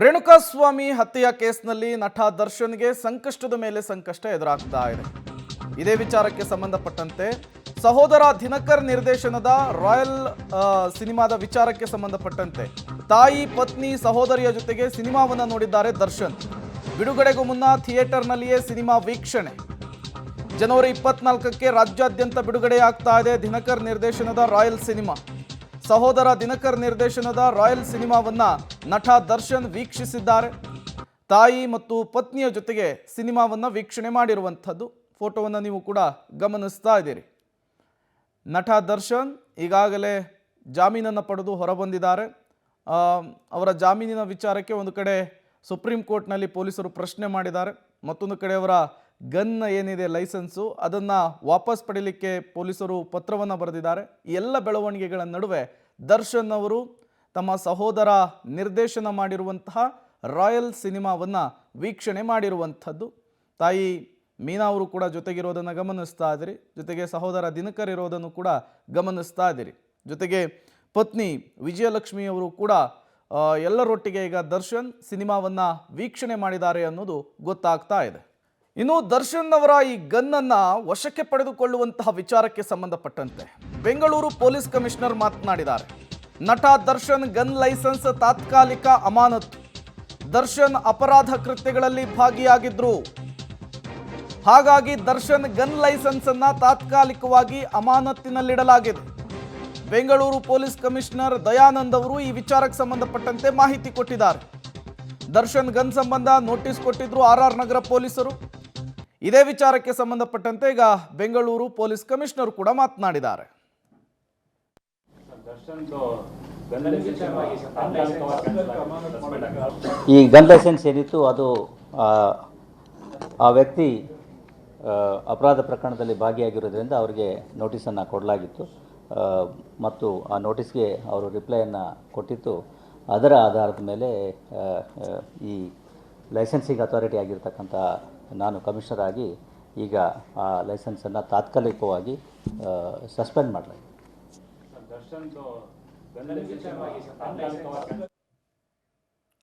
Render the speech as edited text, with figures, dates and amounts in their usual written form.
ರೇಣುಕಾಸ್ವಾಮಿ ಹತ್ಯೆಯ ಕೇಸ್ನಲ್ಲಿ ನಟ ದರ್ಶನ್ಗೆ ಸಂಕಷ್ಟದ ಮೇಲೆ ಸಂಕಷ್ಟ ಎದುರಾಗ್ತಾ ಇದೆ. ಇದೇ ವಿಚಾರಕ್ಕೆ ಸಂಬಂಧಪಟ್ಟಂತೆ ಸಹೋದರ ದಿನಕರ್ ನಿರ್ದೇಶನದ ರಾಯಲ್ ಸಿನಿಮಾದ ವಿಚಾರಕ್ಕೆ ಸಂಬಂಧಪಟ್ಟಂತೆ ತಾಯಿ, ಪತ್ನಿ, ಸಹೋದರಿಯ ಜೊತೆಗೆ ಸಿನಿಮಾವನ್ನು ನೋಡಿದ್ದಾರೆ ದರ್ಶನ್. ಬಿಡುಗಡೆಗೂ ಮುನ್ನ ಥಿಯೇಟರ್ನಲ್ಲಿಯೇ ಸಿನಿಮಾ ವೀಕ್ಷಣೆ. ಜನವರಿ 24ಕ್ಕೆ ರಾಜ್ಯಾದ್ಯಂತ ಬಿಡುಗಡೆಯಾಗ್ತಾ ಇದೆ ದಿನಕರ್ ನಿರ್ದೇಶನದ ರಾಯಲ್ ಸಿನಿಮಾ. ಸಹೋದರ ದಿನಕರ್ ನಿರ್ದೇಶನದ ರಾಯಲ್ ಸಿನಿಮಾವನ್ನ ನಟ ದರ್ಶನ್ ವೀಕ್ಷಿಸಿದ್ದಾರೆ. ತಾಯಿ ಮತ್ತು ಪತ್ನಿಯ ಜೊತೆಗೆ ಸಿನಿಮಾವನ್ನ ವೀಕ್ಷಣೆ ಮಾಡಿರುವಂಥದ್ದು ಫೋಟೋವನ್ನು ನೀವು ಕೂಡ ಗಮನಿಸ್ತಾ ಇದ್ದೀರಿ. ನಟ ದರ್ಶನ್ ಈಗಾಗಲೇ ಜಾಮೀನನ್ನು ಪಡೆದು ಹೊರಬಂದಿದ್ದಾರೆ. ಅವರ ಜಾಮೀನಿನ ವಿಚಾರಕ್ಕೆ ಒಂದು ಕಡೆ ಸುಪ್ರೀಂ ಕೋರ್ಟ್ನಲ್ಲಿ ಪೊಲೀಸರು ಪ್ರಶ್ನೆ ಮಾಡಿದ್ದಾರೆ, ಮತ್ತೊಂದು ಕಡೆ ಅವರ ಗನ್ ಏನಿದೆ ಲೈಸೆನ್ಸು ಅದನ್ನು ವಾಪಸ್ ಪಡೀಲಿಕ್ಕೆ ಪೊಲೀಸರು ಪತ್ರವನ್ನು ಬರೆದಿದ್ದಾರೆ. ಈ ಎಲ್ಲ ಬೆಳವಣಿಗೆಗಳ ನಡುವೆ ದರ್ಶನ್ ಅವರು ತಮ್ಮ ಸಹೋದರ ನಿರ್ದೇಶನ ಮಾಡಿರುವಂತಹ ರಾಯಲ್ ಸಿನಿಮಾವನ್ನು ವೀಕ್ಷಣೆ ಮಾಡಿರುವಂಥದ್ದು. ತಾಯಿ ಮೀನಾ ಅವರು ಕೂಡ ಜೊತೆಗಿರೋದನ್ನು ಗಮನಿಸ್ತಾ ಇದ್ದೀರಿ, ಜೊತೆಗೆ ಸಹೋದರ ದಿನಕರ್ ಇರೋದನ್ನು ಕೂಡ ಗಮನಿಸ್ತಾ ಇದ್ದೀರಿ. ಜೊತೆಗೆ ಪತ್ನಿ ವಿಜಯಲಕ್ಷ್ಮಿ ಅವರು ಕೂಡ ಎಲ್ಲರೊಟ್ಟಿಗೆ ಈಗ ದರ್ಶನ್ ಸಿನಿಮಾವನ್ನು ವೀಕ್ಷಣೆ ಮಾಡಿದ್ದಾರೆ ಅನ್ನೋದು ಗೊತ್ತಾಗ್ತಾ ಇದೆ. ಇನ್ನು ದರ್ಶನ್ ಅವರ ಈ ಗನ್ನನ್ನು ವಶಕ್ಕೆ ಪಡೆದುಕೊಳ್ಳುವಂತಹ ವಿಚಾರಕ್ಕೆ ಸಂಬಂಧಪಟ್ಟಂತೆ ಬೆಂಗಳೂರು ಪೊಲೀಸ್ ಕಮಿಷನರ್ ಮಾತನಾಡಿದ್ದಾರೆ. ನಟ ದರ್ಶನ್ ಗನ್ ಲೈಸೆನ್ಸ್ ತಾತ್ಕಾಲಿಕ ಅಮಾನತು. ದರ್ಶನ್ ಅಪರಾಧ ಕೃತ್ಯಗಳಲ್ಲಿ ಭಾಗಿಯಾಗಿದ್ರು, ಹಾಗಾಗಿ ದರ್ಶನ್ ಗನ್ ಲೈಸೆನ್ಸ್ ಅನ್ನ ತಾತ್ಕಾಲಿಕವಾಗಿ ಅಮಾನತಿನಲ್ಲಿಡಲಾಗಿದೆ. ಬೆಂಗಳೂರು ಪೊಲೀಸ್ ಕಮಿಷನರ್ ದಯಾನಂದ್ ಅವರು ಈ ವಿಚಾರಕ್ಕೆ ಸಂಬಂಧಪಟ್ಟಂತೆ ಮಾಹಿತಿ ಕೊಟ್ಟಿದ್ದಾರೆ. ದರ್ಶನ್ ಗನ್ ಸಂಬಂಧ ನೋಟಿಸ್ ಕೊಟ್ಟಿದ್ರು ಆರ್ ನಗರ ಪೊಲೀಸರು. ಇದೇ ವಿಚಾರಕ್ಕೆ ಸಂಬಂಧಪಟ್ಟಂತೆ ಈಗ ಬೆಂಗಳೂರು ಪೊಲೀಸ್ ಕಮಿಷನರ್ ಕೂಡ ಮಾತನಾಡಿದ್ದಾರೆ. ಈ ಗನ್ ಲೈಸೆನ್ಸ್ ಏನಿತ್ತು ಅದು ಆ ವ್ಯಕ್ತಿ ಅಪರಾಧ ಪ್ರಕರಣದಲ್ಲಿ ಭಾಗಿಯಾಗಿರೋದ್ರಿಂದ ಅವರಿಗೆ ನೋಟಿಸನ್ನು ಕೊಡಲಾಗಿತ್ತು ಮತ್ತು ಆ ನೋಟಿಸ್ಗೆ ಅವರು ರಿಪ್ಲೈಯನ್ನು ಕೊಟ್ಟಿತ್ತು. ಅದರ ಆಧಾರದ ಮೇಲೆ ಈ ಲೈಸೆನ್ಸಿಂಗ್ ಅಥಾರಿಟಿ ಆಗಿರ್ತಕ್ಕಂಥ ನಾನು ಕಮಿಷನರ್ ಆಗಿ ಈಗ ಆ ಲೈಸೆನ್ಸನ್ನು ತಾತ್ಕಾಲಿಕವಾಗಿ ಸಸ್ಪೆಂಡ್ ಮಾಡಲಾಗಿದೆ.